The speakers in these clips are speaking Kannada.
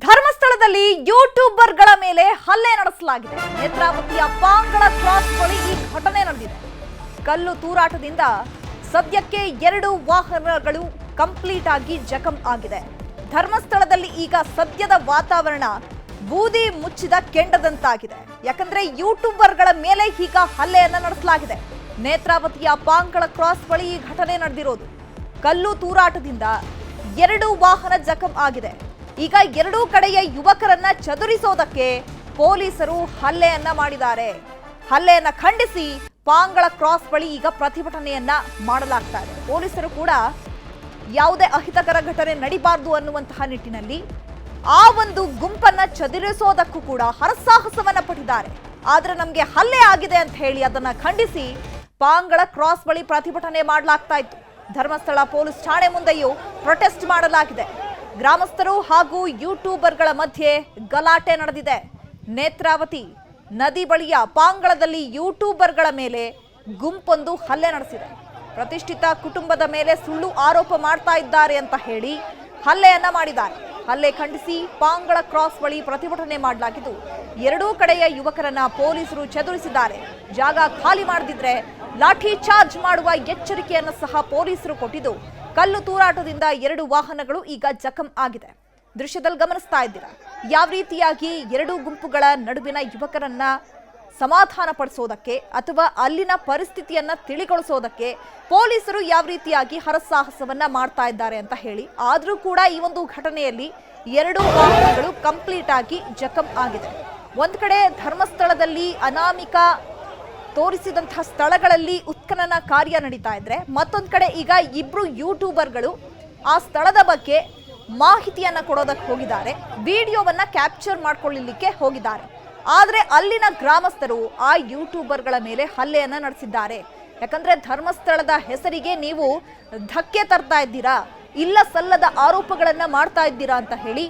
ಧರ್ಮಸ್ಥಳದಲ್ಲಿ ಯೂಟ್ಯೂಬರ್ಗಳ ಮೇಲೆ ಹಲ್ಲೆ ನಡೆಸಲಾಗಿದೆ. ನೇತ್ರಾವತಿಯ ಪಾಂಗಳ ಕ್ರಾಸ್ ಬಳಿ ಈ ಘಟನೆ ನಡೆದಿದೆ. ಕಲ್ಲು ತೂರಾಟದಿಂದ ಸದ್ಯಕ್ಕೆ 2 ವಾಹನಗಳು ಕಂಪ್ಲೀಟ್ ಆಗಿ ಜಖಂ ಆಗಿದೆ. ಧರ್ಮಸ್ಥಳದಲ್ಲಿ ಈಗ ಸದ್ಯದ ವಾತಾವರಣ ಬೂದಿ ಮುಚ್ಚಿದ ಕೆಂಡದಂತಾಗಿದೆ. ಯಾಕಂದ್ರೆ ಯೂಟ್ಯೂಬರ್ಗಳ ಮೇಲೆ ಈಗ ಹಲ್ಲೆಯನ್ನ ನಡೆಸಲಾಗಿದೆ. ನೇತ್ರಾವತಿಯ ಪಾಂಗಳ ಕ್ರಾಸ್ ಬಳಿ ಈ ಘಟನೆ ನಡೆದಿರೋದು. ಕಲ್ಲು ತೂರಾಟದಿಂದ 2 ವಾಹನ ಜಖಂ ಆಗಿದೆ. ಈಗ 2 ಕಡೆಯ ಯುವಕರನ್ನ ಚದುರಿಸೋದಕ್ಕೆ ಪೊಲೀಸರು ಹಲ್ಲೆಯನ್ನ ಮಾಡಿದ್ದಾರೆ. ಹಲ್ಲೆಯನ್ನ ಖಂಡಿಸಿ ಪಾಂಗಳ ಕ್ರಾಸ್ ಬಳಿ ಈಗ ಪ್ರತಿಭಟನೆಯನ್ನ ಮಾಡಲಾಗ್ತಾ ಇದೆ. ಪೊಲೀಸರು ಕೂಡ ಯಾವುದೇ ಅಹಿತಕರ ಘಟನೆ ನಡಿಬಾರದು ಅನ್ನುವಂತಹ ನಿಟ್ಟಿನಲ್ಲಿ ಆ ಒಂದು ಗುಂಪನ್ನ ಚದುರಿಸೋದಕ್ಕೂ ಕೂಡ ಹರಸಾಹಸವನ್ನ ಪಟ್ಟಿದ್ದಾರೆ. ಆದ್ರೆ ನಮಗೆ ಹಲ್ಲೆ ಆಗಿದೆ ಅಂತ ಹೇಳಿ ಅದನ್ನ ಖಂಡಿಸಿ ಪಾಂಗಳ ಕ್ರಾಸ್ ಬಳಿ ಪ್ರತಿಭಟನೆ ಮಾಡಲಾಗ್ತಾ ಇತ್ತು. ಧರ್ಮಸ್ಥಳ ಪೊಲೀಸ್ ಠಾಣೆ ಮುಂದೆಯೂ ಪ್ರೊಟೆಸ್ಟ್ ಮಾಡಲಾಗಿದೆ. ಗ್ರಾಮಸ್ಥರು ಹಾಗೂ ಯೂಟ್ಯೂಬರ್ಗಳ ಮಧ್ಯೆ ಗಲಾಟೆ ನಡೆದಿದೆ. ನೇತ್ರಾವತಿ ನದಿ ಬಳಿಯ ಪಾಂಗಳದಲ್ಲಿ ಯೂಟ್ಯೂಬರ್ಗಳ ಮೇಲೆ ಗುಂಪೊಂದು ಹಲ್ಲೆ ನಡೆಸಿದೆ. ಪ್ರತಿಷ್ಠಿತ ಕುಟುಂಬದ ಮೇಲೆ ಸುಳ್ಳು ಆರೋಪ ಮಾಡ್ತಾ ಇದ್ದಾರೆ ಅಂತ ಹೇಳಿ ಹಲ್ಲೆಯನ್ನ ಮಾಡಿದ್ದಾರೆ. ಹಲ್ಲೆ ಖಂಡಿಸಿ ಪಾಂಗಳ ಕ್ರಾಸ್ ಬಳಿ ಪ್ರತಿಭಟನೆ ಮಾಡಲಾಗಿದ್ದು 2 ಕಡೆಯ ಯುವಕರನ್ನ ಪೊಲೀಸರು ಚದುರಿಸಿದ್ದಾರೆ. ಜಾಗ ಖಾಲಿ ಮಾಡದಿದ್ರೆ ಲಾಠಿ ಚಾರ್ಜ್ ಮಾಡುವ ಎಚ್ಚರಿಕೆಯನ್ನು ಸಹ ಪೊಲೀಸರು ಕೊಟ್ಟಿದ್ದು ಕಲ್ಲು ತೂರಾಟದಿಂದ 2 ವಾಹನಗಳು ಈಗ ಜಖಂ ಆಗಿದೆ. ದೃಶ್ಯದಲ್ಲಿ ಗಮನಿಸ್ತಾ ಇದ್ದೀರಾ ಯಾವ ರೀತಿಯಾಗಿ 2 ಗುಂಪುಗಳ ನಡುವಿನ ಯುವಕರನ್ನ ಸಮಾಧಾನ ಪಡಿಸೋದಕ್ಕೆ ಅಥವಾ ಅಲ್ಲಿನ ಪರಿಸ್ಥಿತಿಯನ್ನ ತಿಳಿಗೊಳಿಸೋದಕ್ಕೆ ಪೊಲೀಸರು ಯಾವ ರೀತಿಯಾಗಿ ಹರಸಾಹಸವನ್ನ ಮಾಡ್ತಾ ಇದ್ದಾರೆ ಅಂತ ಹೇಳಿ. ಆದ್ರೂ ಕೂಡ ಈ ಒಂದು ಘಟನೆಯಲ್ಲಿ 2 ವಾಹನಗಳು ಕಂಪ್ಲೀಟ್ ಆಗಿ ಜಖಂ ಆಗಿದೆ. ಒಂದ್ ಕಡೆ ಧರ್ಮಸ್ಥಳದಲ್ಲಿ ಅನಾಮಿಕ ತೋರಿಸಿದಂತಹ ಸ್ಥಳಗಳಲ್ಲಿ ಉತ್ಖನನ ಕಾರ್ಯ ನಡೀತಾ ಇದ್ರೆ, ಮತ್ತೊಂದ್ ಕಡೆ ಈಗ 2 ಯೂಟ್ಯೂಬರ್ಗಳು ಆ ಸ್ಥಳದ ಬಗ್ಗೆ ಮಾಹಿತಿಯನ್ನ ಕೊಡೋದಕ್ಕೆ ಹೋಗಿದ್ದಾರೆ. ವಿಡಿಯೋವನ್ನ ಕ್ಯಾಪ್ಚರ್ ಮಾಡ್ಕೊಳ್ಳಲಿಕ್ಕೆ ಹೋಗಿದ್ದಾರೆ. ಆದ್ರೆ ಅಲ್ಲಿನ ಗ್ರಾಮಸ್ಥರು ಆ ಯೂಟ್ಯೂಬರ್ಗಳ ಮೇಲೆ ಹಲ್ಲೆಯನ್ನ ನಡೆಸಿದ್ದಾರೆ. ಯಾಕಂದ್ರೆ ಧರ್ಮಸ್ಥಳದ ಹೆಸರಿಗೆ ನೀವು ಧಕ್ಕೆ ತರ್ತಾ ಇದ್ದೀರಾ, ಇಲ್ಲ ಸಲ್ಲದ ಆರೋಪಗಳನ್ನ ಮಾಡ್ತಾ ಇದ್ದೀರಾ ಅಂತ ಹೇಳಿ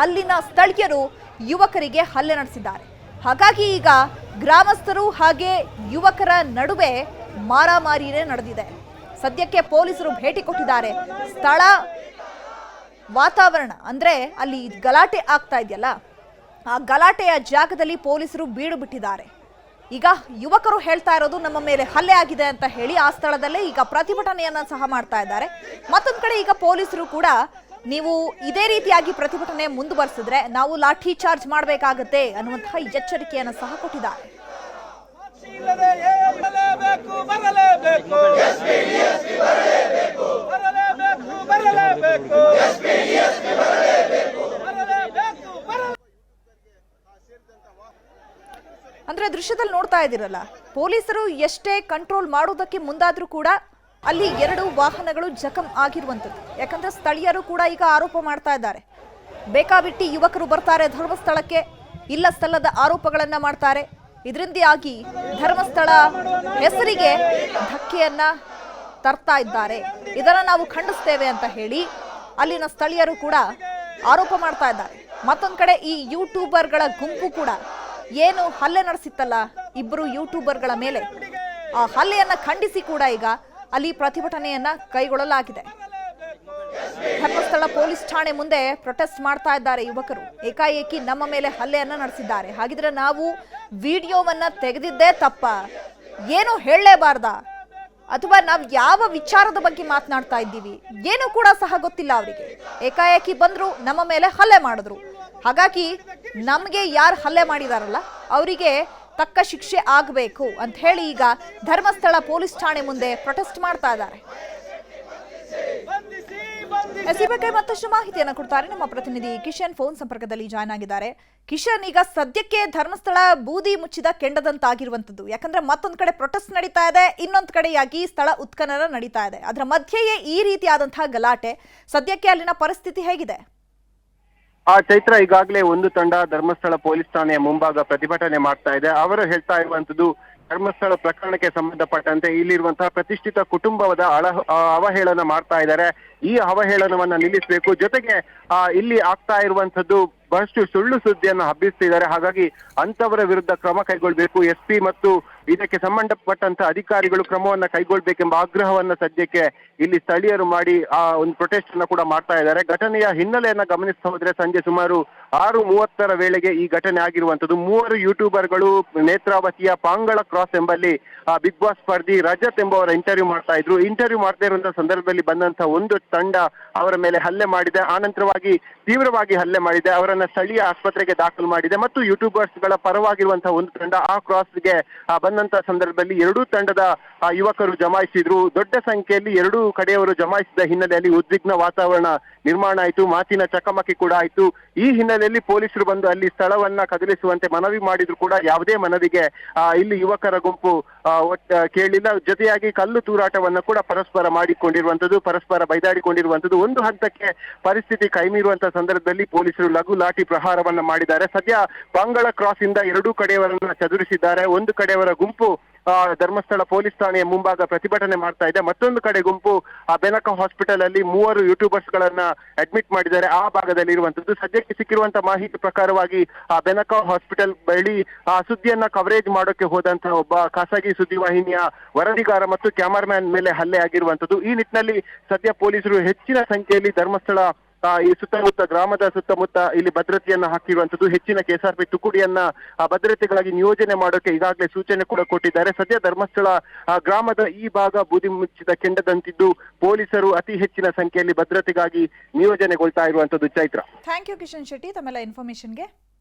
ಅಲ್ಲಿನ ಸ್ಥಳೀಯರು ಯುವಕರಿಗೆ ಹಲ್ಲೆ ನಡೆಸಿದ್ದಾರೆ. ಹಾಗಾಗಿ ಈಗ ಗ್ರಾಮಸ್ಥರು ಹಾಗೆ ಯುವಕರ ನಡುವೆ ಮಾರಾಮಾರಿನೇ ನಡೆದಿದೆ. ಸದ್ಯಕ್ಕೆ ಪೊಲೀಸರು ಭೇಟಿ ಕೊಟ್ಟಿದ್ದಾರೆ. ಸ್ಥಳ ವಾತಾವರಣ ಅಂದ್ರೆ ಅಲ್ಲಿ ಗಲಾಟೆ ಆಗ್ತಾ ಇದೆಯಲ್ಲ, ಆ ಗಲಾಟೆಯ ಜಾಗದಲ್ಲಿ ಪೊಲೀಸರು ಬೀಡು ಬಿಟ್ಟಿದ್ದಾರೆ. ಈಗ ಯುವಕರು ಹೇಳ್ತಾ ಇರೋದು ನಮ್ಮ ಮೇಲೆ ಹಲ್ಲೆ ಆಗಿದೆ ಅಂತ ಹೇಳಿ ಆ ಸ್ಥಳದಲ್ಲೇ ಈಗ ಪ್ರತಿಭಟನೆಯನ್ನ ಸಹ ಮಾಡ್ತಾ ಇದ್ದಾರೆ. ಮತ್ತೊಂದು ಕಡೆ ಈಗ ಪೊಲೀಸರು ಕೂಡ ನೀವು ಇದೇ ರೀತಿಯಾಗಿ ಪ್ರತಿಭಟನೆ ಮುಂದುವರಿಸಿದ್ರೆ ನಾವು ಲಾಠಿ ಚಾರ್ಜ್ ಮಾಡಬೇಕಾಗತ್ತೆ ಅನ್ನುವಂತಹ ಎಚ್ಚರಿಕೆಯನ್ನು ಸಹ ಕೊಟ್ಟಿದ್ದಾರೆ. ಅಂದ್ರೆ ದೃಶ್ಯದಲ್ಲಿ ನೋಡ್ತಾ ಇದ್ದೀರಲ್ಲ, ಪೊಲೀಸರು ಎಷ್ಟೇ ಕಂಟ್ರೋಲ್ ಮಾಡೋದಕ್ಕೆ ಮುಂದಾದ್ರೂ ಕೂಡ ಅಲ್ಲಿ 2 ವಾಹನಗಳು ಜಖಂ ಆಗಿರುವಂಥದ್ದು. ಯಾಕಂದ್ರೆ ಸ್ಥಳೀಯರು ಕೂಡ ಈಗ ಆರೋಪ ಮಾಡ್ತಾ ಇದ್ದಾರೆ, ಬೇಕಾಬಿಟ್ಟಿ ಯುವಕರು ಬರ್ತಾರೆ ಧರ್ಮಸ್ಥಳಕ್ಕೆ, ಇಲ್ಲ ಸಲ್ಲದ ಆರೋಪಗಳನ್ನ ಮಾಡ್ತಾರೆ, ಇದರಿಂದಾಗಿ ಧರ್ಮಸ್ಥಳ ಹೆಸರಿಗೆ ಧಕ್ಕೆಯನ್ನ ತರ್ತಾ ಇದ್ದಾರೆ, ಇದನ್ನ ನಾವು ಖಂಡಿಸ್ತೇವೆ ಅಂತ ಹೇಳಿ ಅಲ್ಲಿನ ಸ್ಥಳೀಯರು ಕೂಡ ಆರೋಪ ಮಾಡ್ತಾ ಇದ್ದಾರೆ. ಮತ್ತೊಂದ್ ಕಡೆ ಈ ಯೂಟ್ಯೂಬರ್ಗಳ ಗುಂಪು ಕೂಡ ಏನು ಹಲ್ಲೆ ನಡೆಸಿತ್ತಲ್ಲ 2 ಯೂಟ್ಯೂಬರ್ಗಳ ಮೇಲೆ, ಆ ಹಲ್ಲೆಯನ್ನ ಖಂಡಿಸಿ ಕೂಡ ಈಗ ಅಲ್ಲಿ ಪ್ರತಿಭಟನೆಯನ್ನ ಕೈಗೊಳ್ಳಲಾಗಿದೆ. ಧರ್ಮಸ್ಥಳ ಪೊಲೀಸ್ ಠಾಣೆ ಮುಂದೆ ಪ್ರೊಟೆಸ್ಟ್ ಮಾಡ್ತಾ ಇದ್ದಾರೆ ಯುವಕರು. ಏಕಾಏಕಿ ನಮ್ಮ ಮೇಲೆ ಹಲ್ಲೆಯನ್ನ ನಡೆಸಿದ್ದಾರೆ, ಹಾಗಿದ್ರೆ ನಾವು ವಿಡಿಯೋವನ್ನ ತೆಗೆದಿದ್ದೇ ತಪ್ಪ, ಏನು ಹೇಳಲೇಬಾರ್ದಾ, ಅಥವಾ ನಾವು ಯಾವ ವಿಚಾರದ ಬಗ್ಗೆ ಮಾತನಾಡ್ತಾ ಇದ್ದೀವಿ ಏನು ಕೂಡ ಸಹ ಗೊತ್ತಿಲ್ಲ ಅವರಿಗೆ. ಏಕಾಏಕಿ ಬಂದ್ರು ನಮ್ಮ ಮೇಲೆ ಹಲ್ಲೆ ಮಾಡಿದ್ರು. ಹಾಗಾಗಿ ನಮಗೆ ಯಾರು ಹಲ್ಲೆ ಮಾಡಿದಾರಲ್ಲ ಅವರಿಗೆ ತಕ್ಕ ಶಿಕ್ಷೆ ಆಗಬೇಕು ಅಂತ ಹೇಳಿ ಈಗ ಧರ್ಮಸ್ಥಳ ಪೊಲೀಸ್ ಠಾಣೆ ಮುಂದೆ ಪ್ರೊಟೆಸ್ಟ್ ಮಾಡ್ತಾ ಇದ್ದಾರೆ. ಈ ಬಗ್ಗೆ ಮತ್ತಷ್ಟು ಮಾಹಿತಿಯನ್ನು ಕೊಡ್ತಾರೆ ನಮ್ಮ ಪ್ರತಿನಿಧಿ ಕಿಶನ್. ಫೋನ್ ಸಂಪರ್ಕದಲ್ಲಿ ಜಾಯ್ನ್ ಆಗಿದ್ದಾರೆ. ಕಿಶನ್, ಈಗ ಸದ್ಯಕ್ಕೆ ಧರ್ಮಸ್ಥಳ ಬೂದಿ ಮುಚ್ಚಿದ ಕೆಂಡದಂತಾಗಿರುವಂತದ್ದು. ಯಾಕಂದ್ರೆ ಮತ್ತೊಂದ್ ಕಡೆ ಪ್ರೊಟೆಸ್ಟ್ ನಡೀತಾ ಇದೆ, ಇನ್ನೊಂದ್ ಕಡೆಯಾಗಿ ಸ್ಥಳ ಉತ್ಖನನ ನಡೀತಾ ಇದೆ. ಅದರ ಮಧ್ಯೆಯೇ ಈ ರೀತಿಯಾದಂತಹ ಗಲಾಟೆ. ಸದ್ಯಕ್ಕೆ ಅಲ್ಲಿನ ಪರಿಸ್ಥಿತಿ ಹೇಗಿದೆ? ಚೈತ್ರ, ಈಗಾಗಲೇ ಒಂದು ತಂಡ ಧರ್ಮಸ್ಥಳ ಪೊಲೀಸ್ ಠಾಣೆಯ ಮುಂಭಾಗ ಪ್ರತಿಭಟನೆ ಮಾಡ್ತಾ ಇದೆ. ಅವರು ಹೇಳ್ತಾ ಇರುವಂತದ್ದು ಧರ್ಮಸ್ಥಳ ಪ್ರಕರಣಕ್ಕೆ ಸಂಬಂಧಪಟ್ಟಂತೆ ಇಲ್ಲಿರುವಂತಹ ಪ್ರತಿಷ್ಠಿತ ಕುಟುಂಬದ ಅವಹೇಳನ ಮಾಡ್ತಾ ಇದ್ದಾರೆ. ಈ ಅವಹೇಳನವನ್ನ ನಿಲ್ಲಿಸಬೇಕು, ಜೊತೆಗೆ ಇಲ್ಲಿ ಆಗ್ತಾ ಇರುವಂತದ್ದು ಬಹಳಷ್ಟು ಸುಳ್ಳು ಸುದ್ದಿಯನ್ನು ಹಬ್ಬಿಸ್ತಿದ್ದಾರೆ. ಹಾಗಾಗಿ ಅಂತವರ ವಿರುದ್ಧ ಕ್ರಮ ಕೈಗೊಳ್ಳಬೇಕು. SP ಮತ್ತು ಇದಕ್ಕೆ ಸಂಬಂಧಪಟ್ಟಂತ ಅಧಿಕಾರಿಗಳು ಕ್ರಮವನ್ನ ಕೈಗೊಳ್ಳಬೇಕೆಂಬ ಆಗ್ರಹವನ್ನ ಸದ್ಯಕ್ಕೆ ಇಲ್ಲಿ ಸ್ಥಳೀಯರು ಮಾಡಿ ಆ ಒಂದು ಪ್ರೊಟೆಸ್ಟ್ ಅನ್ನ ಕೂಡ ಮಾಡ್ತಾ ಇದ್ದಾರೆ. ಘಟನೆಯ ಹಿನ್ನೆಲೆಯನ್ನ ಗಮನಿಸ್ತಾ ಹೋದ್ರೆ ಸಂಜೆ ಸುಮಾರು 6:30 ವೇಳೆಗೆ ಈ ಘಟನೆ ಆಗಿರುವಂತದ್ದು. 3 ಯೂಟ್ಯೂಬರ್ಗಳು ನೇತ್ರಾವತಿಯ ಪಾಂಗಳ ಕ್ರಾಸ್ ಎಂಬಲ್ಲಿ ಬಿಗ್ ಬಾಸ್ ಸ್ಪರ್ಧಿ ರಜತ್ ಎಂಬವರ ಇಂಟರ್ವ್ಯೂ ಮಾಡ್ತಾ ಇದ್ರು. ಇಂಟರ್ವ್ಯೂ ಮಾಡ್ತಾ ಇರುವಂತಹ ಸಂದರ್ಭದಲ್ಲಿ ಬಂದಂತ ಒಂದು ತಂಡ ಅವರ ಮೇಲೆ ಹಲ್ಲೆ ಮಾಡಿದೆ. ಆನಂತರವಾಗಿ ತೀವ್ರವಾಗಿ ಹಲ್ಲೆ ಮಾಡಿದೆ. ಅವರನ್ನ ಸ್ಥಳೀಯ ಆಸ್ಪತ್ರೆಗೆ ದಾಖಲು ಮಾಡಿದೆ ಮತ್ತು ಯೂಟ್ಯೂಬರ್ಸ್ ಗಳ ಪರವಾಗಿರುವಂತಹ ಒಂದು ತಂಡ ಆ ಕ್ರಾಸ್ಗೆ ಬಂದಂತ ಸಂದರ್ಭದಲ್ಲಿ ಎರಡೂ ತಂಡದ ಯುವಕರು ಜಮಾಯಿಸಿದ್ರು. ದೊಡ್ಡ ಸಂಖ್ಯೆಯಲ್ಲಿ ಎರಡೂ ಕಡೆಯವರು ಜಮಾಯಿಸಿದ ಹಿನ್ನೆಲೆಯಲ್ಲಿ ಉದ್ವಿಗ್ನ ವಾತಾವರಣ ನಿರ್ಮಾಣ ಆಯಿತು. ಮಾತಿನ ಚಕಮಕಿ ಕೂಡ ಆಯಿತು. ಈ ಹಿನ್ನೆಲೆಯಲ್ಲಿ ಪೊಲೀಸರು ಬಂದು ಅಲ್ಲಿ ಸ್ಥಳವನ್ನ ಕದಲಿಸುವಂತೆ ಮನವಿ ಮಾಡಿದ್ರು ಕೂಡ ಯಾವುದೇ ಮನವಿಗೆ ಇಲ್ಲಿ ಯುವಕರ ಗುಂಪು ಕೇಳಿಲ್ಲ. ಜೊತೆಯಾಗಿ ಕಲ್ಲು ತೂರಾಟವನ್ನ ಕೂಡ ಪರಸ್ಪರ ಮಾಡಿಕೊಂಡಿರುವಂತದ್ದು, ಪರಸ್ಪರ ಬೈದಾಡಿಕೊಂಡಿರುವಂತದ್ದು. ಒಂದು ಹಂತಕ್ಕೆ ಪರಿಸ್ಥಿತಿ ಕೈಮೀರುವಂತಹ ಸಂದರ್ಭದಲ್ಲಿ ಪೊಲೀಸರು ಲಘು ಲಾಠಿ ಪ್ರಹಾರವನ್ನ ಮಾಡಿದ್ದಾರೆ. ಸದ್ಯ ಪಾಂಗಳ ಕ್ರಾಸ್ ಇಂದ ಎರಡೂ ಕಡೆಯವರನ್ನ ಚದುರಿಸಿದ್ದಾರೆ. ಒಂದು ಕಡೆಯವರ ಗುಂಪು ಧರ್ಮಸ್ಥಳ ಪೊಲೀಸ್ ಠಾಣೆಯ ಮುಂಭಾಗ ಪ್ರತಿಭಟನೆ ಮಾಡ್ತಾ ಇದೆ. ಮತ್ತೊಂದು ಕಡೆ ಗುಂಪು ಬೆನಕ ಹಾಸ್ಪಿಟಲ್ ಅಲ್ಲಿ 3 ಯೂಟ್ಯೂಬರ್ಸ್ ಗಳನ್ನ ಅಡ್ಮಿಟ್ ಮಾಡಿದ್ದಾರೆ. ಆ ಭಾಗದಲ್ಲಿ ಇರುವಂತದ್ದು ಸದ್ಯಕ್ಕೆ ಸಿಕ್ಕಿರುವಂತಹ ಮಾಹಿತಿ ಪ್ರಕಾರವಾಗಿ ಬೆನಕ ಹಾಸ್ಪಿಟಲ್ ಬಳಿ ಸುದ್ದಿಯನ್ನ ಕವರೇಜ್ ಮಾಡೋಕೆ ಹೋದಂತಹ ಒಬ್ಬ ಖಾಸಗಿ ಸುದ್ದಿವಾಹಿನಿಯ ವರದಿಗಾರ ಮತ್ತು ಕ್ಯಾಮರಾಮ್ಯಾನ್ ಮೇಲೆ ಹಲ್ಲೆ ಆಗಿರುವಂತದ್ದು. ಈ ನಿಟ್ಟಿನಲ್ಲಿ ಸದ್ಯ ಪೊಲೀಸರು ಹೆಚ್ಚಿನ ಸಂಖ್ಯೆಯಲ್ಲಿ ಧರ್ಮಸ್ಥಳ ಈ ಸುತ್ತಮುತ್ತ ಗ್ರಾಮದ ಸುತ್ತಮುತ್ತ ಇಲ್ಲಿ ಭದ್ರತೆಯನ್ನ ಹಾಕಿರುವಂತದ್ದು. ಹೆಚ್ಚಿನ ಕೆಎಸ್ಆರ್ಪಿ ತುಕುಡಿಯನ್ನ ಭದ್ರತೆಗಾಗಿ ನಿಯೋಜನೆ ಮಾಡೋಕೆ ಈಗಾಗಲೇ ಸೂಚನೆ ಕೂಡ ಕೊಟ್ಟಿದ್ದಾರೆ. ಸದ್ಯ ಧರ್ಮಸ್ಥಳ ಗ್ರಾಮದ ಈ ಭಾಗ ಬೂದಿ ಮುಚ್ಚಿದ ಕೆಂಡದಂತಿದ್ದು ಪೊಲೀಸರು ಅತಿ ಹೆಚ್ಚಿನ ಸಂಖ್ಯೆಯಲ್ಲಿ ಭದ್ರತೆಗಾಗಿ ನಿಯೋಜನೆಗೊಳ್ತಾ ಇರುವಂತದ್ದು. ಚೈತ್ರ, ಥ್ಯಾಂಕ್ ಯು ಕಿಶನ್ ಶೆಟ್ಟಿ ತಮ್ಮೆಲ್ಲ ಇನ್ಫಾರ್ಮೇಶನ್ಗೆ.